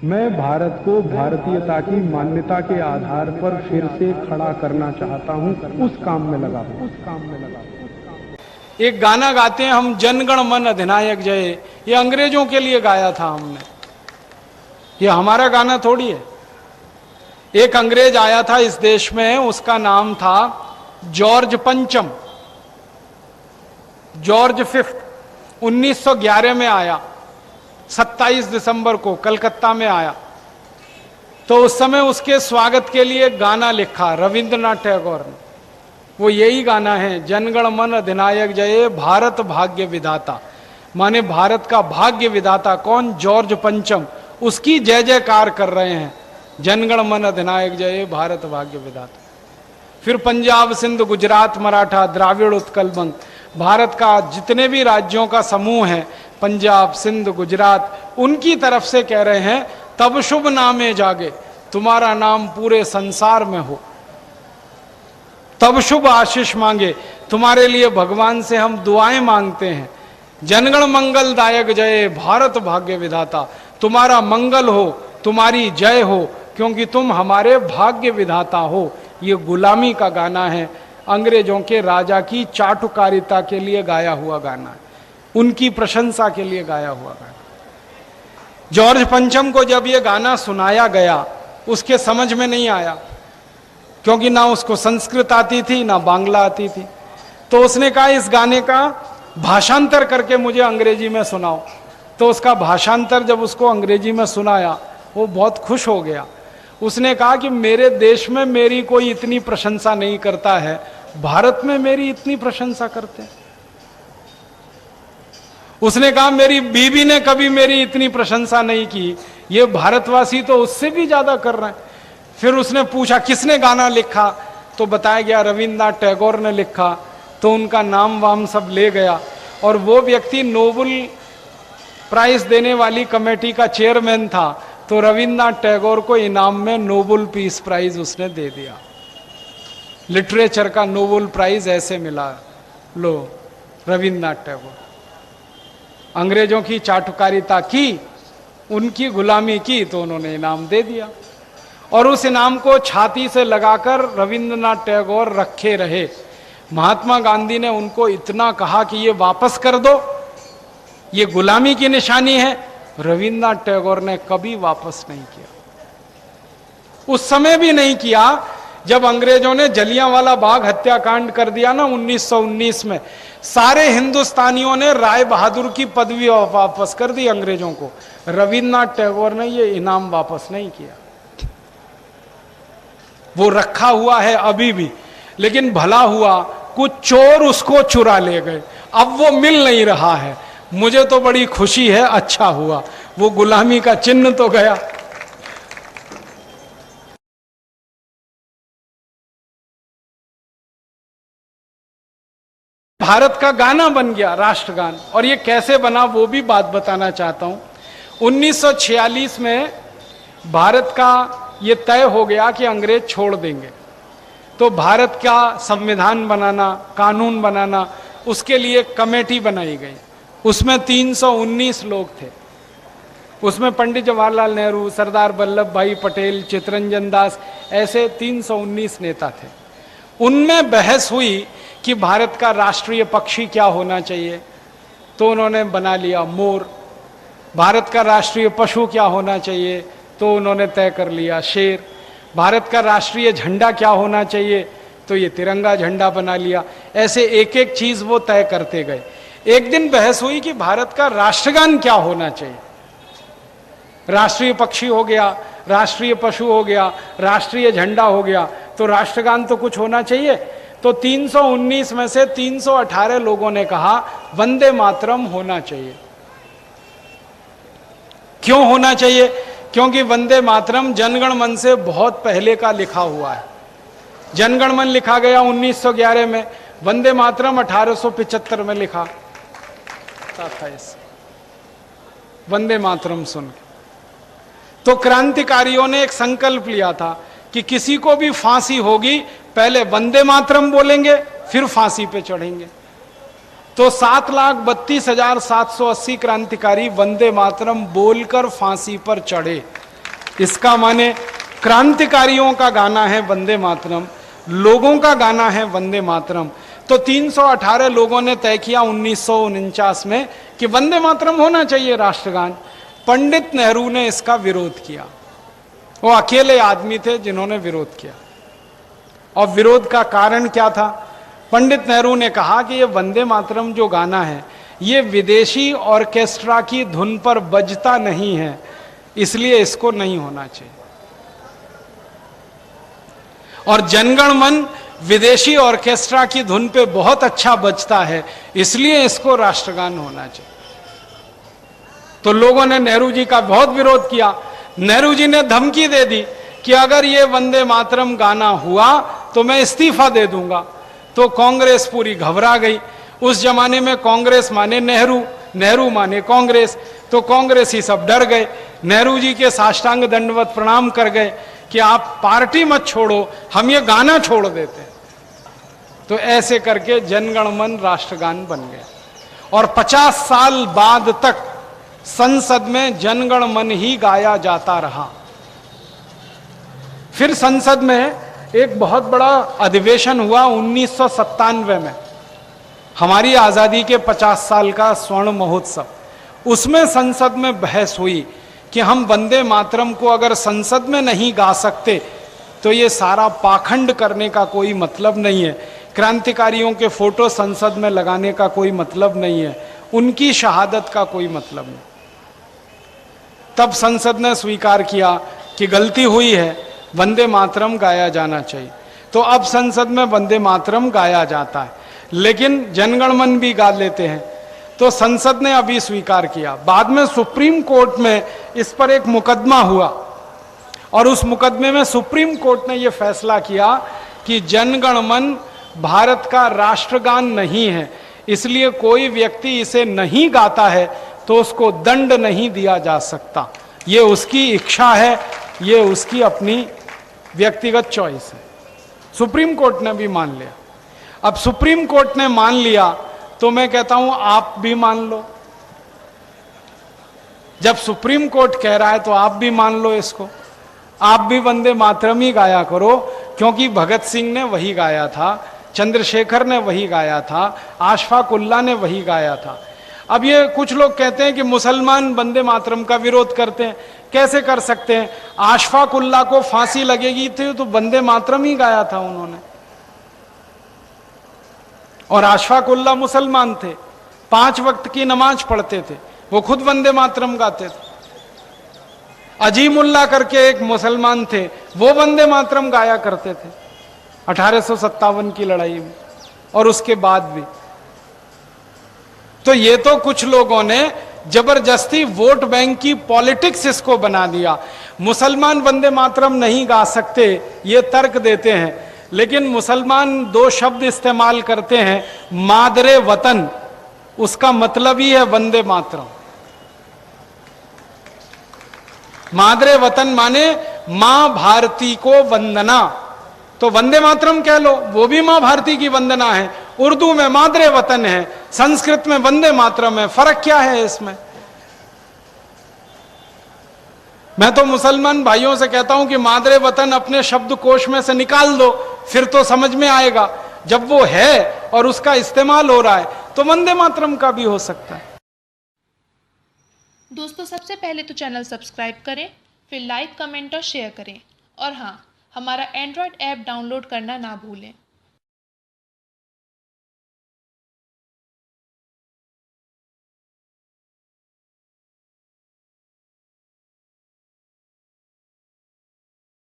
मैं भारत को भारतीयता की मान्यता के आधार पर फिर से खड़ा करना चाहता हूं, उस काम में लगा हूं। एक गाना गाते हैं हम, जनगण मन अधिनायक जय। ये अंग्रेजों के लिए गाया था हमने, ये हमारा गाना थोड़ी है। एक अंग्रेज आया था इस देश में, उसका नाम था जॉर्ज पंचम, जॉर्ज फिफ्थ। 1911 में आया, 27 दिसंबर को कलकत्ता में आया। तो उस समय उसके स्वागत के लिए गाना लिखा रविंद्रनाथ टैगोर ने। वो यही गाना है, जनगण मन अधिनायक जय, भारत भाग्य विधाता। माने भारत का भाग्य विधाता कौन? जॉर्ज पंचम। उसकी जय जयकार कर रहे हैं, जनगण मन अधिनायक जय, भारत भाग्य विधाता। फिर पंजाब, सिंध, गुजरात, मराठा, द्राविड़, उत्कल, बंग, भारत का जितने भी राज्यों का समूह है, पंजाब, सिंध, गुजरात, उनकी तरफ से कह रहे हैं, तब शुभ नामे जागे, तुम्हारा नाम पूरे संसार में हो। तब शुभ आशीष मांगे, तुम्हारे लिए भगवान से हम दुआएं मांगते हैं। जनगण मंगलदायक जय, भारत भाग्य विधाता, तुम्हारा मंगल हो, तुम्हारी जय हो, क्योंकि तुम हमारे भाग्य विधाता हो। ये गुलामी का गाना है, अंग्रेजों के राजा की चाटुकारिता के लिए गाया हुआ गाना है, उनकी प्रशंसा के लिए गाया हुआ गाना। जॉर्ज पंचम को जब ये गाना सुनाया गया, उसके समझ में नहीं आया, क्योंकि ना उसको संस्कृत आती थी ना बांग्ला आती थी। तो उसने कहा इस गाने का भाषांतर करके मुझे अंग्रेजी में सुनाओ। तो उसका भाषांतर जब उसको अंग्रेजी में सुनाया, वो बहुत खुश हो गया। उसने कहा कि मेरे देश में मेरी कोई इतनी प्रशंसा नहीं करता है, भारत में मेरी इतनी प्रशंसा करते हैं। उसने कहा मेरी बीवी ने कभी मेरी इतनी प्रशंसा नहीं की, ये भारतवासी तो उससे भी ज्यादा कर रहे हैं। फिर उसने पूछा किसने गाना लिखा, तो बताया गया रविंद्रनाथ टैगोर ने लिखा। तो उनका नाम वाम सब ले गया, और वो व्यक्ति नोबेल प्राइज देने वाली कमेटी का चेयरमैन था। तो रविंद्रनाथ टैगोर को इनाम में नोबेल पीस प्राइज उसने दे दिया। लिटरेचर का नोबेल प्राइज ऐसे मिला, लो रविंद्रनाथ टैगोर। अंग्रेजों की चाटुकारिता की, उनकी गुलामी की, तो उन्होंने इनाम दे दिया। और उस इनाम को छाती से लगाकर रविंद्रनाथ टैगोर रखे रहे। महात्मा गांधी ने उनको इतना कहा कि ये वापस कर दो, ये गुलामी की निशानी है। रविंद्रनाथ टैगोर ने कभी वापस नहीं किया, उस समय भी नहीं किया जब अंग्रेजों ने जलियांवाला बाग हत्याकांड कर दिया ना 1919 में। सारे हिंदुस्तानियों ने राय बहादुर की पदवी वापस कर दी अंग्रेजों को। रविंद्रनाथ टैगोर ने ये इनाम वापस नहीं किया, वो रखा हुआ है अभी भी। लेकिन भला हुआ कुछ चोर उसको चुरा ले गए, अब वो मिल नहीं रहा है। मुझे तो बड़ी खुशी है, अच्छा हुआ, वो गुलामी का चिन्ह तो गया। भारत का गाना बन गया, राष्ट्रगान। और ये कैसे बना वो भी बात बताना चाहता हूं। 1946 में भारत का ये तय हो गया कि अंग्रेज छोड़ देंगे, तो भारत का संविधान बनाना, कानून बनाना, उसके लिए कमेटी बनाई गई। उसमें 319 लोग थे। उसमें पंडित जवाहरलाल नेहरू, सरदार वल्लभ भाई पटेल, चित्तरंजन दास, ऐसे 319 नेता थे। उनमें बहस हुई कि भारत का राष्ट्रीय पक्षी क्या होना चाहिए, तो उन्होंने बना लिया मोर। भारत का राष्ट्रीय पशु क्या होना चाहिए, तो उन्होंने तय कर लिया शेर। भारत का राष्ट्रीय झंडा क्या होना चाहिए, तो ये तिरंगा झंडा बना लिया। ऐसे एक एक चीज वो तय करते गए। एक दिन बहस हुई कि भारत का राष्ट्रगान क्या होना चाहिए। राष्ट्रीय पक्षी हो गया, राष्ट्रीय पशु हो गया, राष्ट्रीय झंडा हो गया, तो राष्ट्रगान तो कुछ होना चाहिए। तो 319 में से 318 लोगों ने कहा वंदे मातरम होना चाहिए। क्यों होना चाहिए? क्योंकि वंदे मातरम जनगण मन से बहुत पहले का लिखा हुआ है। जनगण मन लिखा गया 1911 में, वंदे मातरम 1875 में लिखा था। वंदे मातरम सुन के तो क्रांतिकारियों ने एक संकल्प लिया था कि किसी को भी फांसी होगी, पहले वंदे मातरम बोलेंगे, फिर फांसी पे चढ़ेंगे। तो 7,32,780 क्रांतिकारी वंदे मातरम बोलकर फांसी पर चढ़े। इसका माने क्रांतिकारियों का गाना है वंदे मातरम, लोगों का गाना है वंदे मातरम। तो 318 लोगों ने तय किया 1949 में कि वंदे मातरम होना चाहिए राष्ट्रगान। पंडित नेहरू ने इसका विरोध किया। वो अकेले आदमी थे जिन्होंने विरोध किया। और विरोध का कारण क्या था? पंडित नेहरू ने कहा कि ये वंदे मातरम जो गाना है ये विदेशी ऑर्केस्ट्रा की धुन पर बजता नहीं है, इसलिए इसको नहीं होना चाहिए। और जनगण मन विदेशी ऑर्केस्ट्रा की धुन पे बहुत अच्छा बजता है, इसलिए इसको राष्ट्रगान होना चाहिए। तो लोगों ने नेहरू जी का बहुत विरोध किया। नेहरू जी ने धमकी दे दी कि अगर ये वंदे मातरम गाना हुआ तो मैं इस्तीफा दे दूंगा। तो कांग्रेस पूरी घबरा गई। उस जमाने में कांग्रेस माने नेहरू, नेहरू माने कांग्रेस, तो कांग्रेसी सब डर गए। नेहरू जी के साष्टांग दंडवत प्रणाम कर गए कि आप पार्टी मत छोड़ो, हम ये गाना छोड़ देते हैं। तो ऐसे करके जनगण मन राष्ट्रगान बन गया। और 50 साल बाद तक संसद में जनगण मन ही गाया जाता रहा। फिर संसद में एक बहुत बड़ा अधिवेशन हुआ 1997 में, हमारी आजादी के 50 साल का स्वर्ण महोत्सव। उसमें संसद में बहस हुई कि हम वंदे मातरम को अगर संसद में नहीं गा सकते तो ये सारा पाखंड करने का कोई मतलब नहीं है, क्रांतिकारियों के फोटो संसद में लगाने का कोई मतलब नहीं है, उनकी शहादत का कोई मतलब नहीं। तब संसद ने स्वीकार किया कि गलती हुई है, वंदे मातरम गाया जाना चाहिए। तो अब संसद में वंदे मातरम गाया जाता है, लेकिन जनगण मन भी गा लेते हैं। तो संसद ने अभी स्वीकार किया। बाद में सुप्रीम कोर्ट में इस पर एक मुकदमा हुआ और उस मुकदमे में सुप्रीम कोर्ट ने यह फैसला किया कि जनगण मन भारत का राष्ट्रगान नहीं है, इसलिए कोई व्यक्ति इसे नहीं गाता है तो उसको दंड नहीं दिया जा सकता। ये उसकी इच्छा है, ये उसकी अपनी व्यक्तिगत चॉइस है। सुप्रीम कोर्ट ने भी मान लिया। अब सुप्रीम कोर्ट ने मान लिया तो मैं कहता हूं आप भी मान लो। जब सुप्रीम कोर्ट कह रहा है तो आप भी मान लो इसको। आप भी वंदे मातरम ही गाया करो, क्योंकि भगत सिंह ने वही गाया था, चंद्रशेखर ने वही गाया था, अशफाक उल्लाह ने वही गाया था। अब ये कुछ लोग कहते हैं कि मुसलमान वंदे मातरम का विरोध करते हैं। कैसे कर सकते हैं? अशफाक उल्लाह को फांसी लगेगी थी तो वंदे मातरम ही गाया था उन्होंने। और अशफाक उल्लाह मुसलमान थे, 5 वक्त की नमाज पढ़ते थे, वो खुद वंदे मातरम गाते थे। अजीमुल्लाह करके एक मुसलमान थे, वो वंदे मातरम गाया करते थे 1857 की लड़ाई में और उसके बाद भी। तो ये तो कुछ लोगों ने जबरदस्ती वोट बैंक की पॉलिटिक्स इसको बना दिया। मुसलमान वंदे मातरम नहीं गा सकते ये तर्क देते हैं, लेकिन मुसलमान 2 शब्द इस्तेमाल करते हैं, मादरे वतन, उसका मतलब ही है वंदे मातरम। मादरे वतन माने मां भारती को वंदना, तो वंदे मातरम कह लो, वो भी मां भारती की वंदना है। उर्दू में मादरे वतन है, संस्कृत में वंदे मातरम है, फर्क क्या है इसमें? मैं तो मुसलमान भाइयों से कहता हूं कि मादरे वतन अपने शब्दकोश में से निकाल दो, फिर तो समझ में आएगा। जब वो है और उसका इस्तेमाल हो रहा है तो वंदे मातरम का भी हो सकता है। दोस्तों, सबसे पहले तो चैनल सब्सक्राइब करें, फिर लाइक, कमेंट और शेयर करें। और हाँ, हमारा एंड्रॉयड ऐप डाउनलोड करना ना भूलें।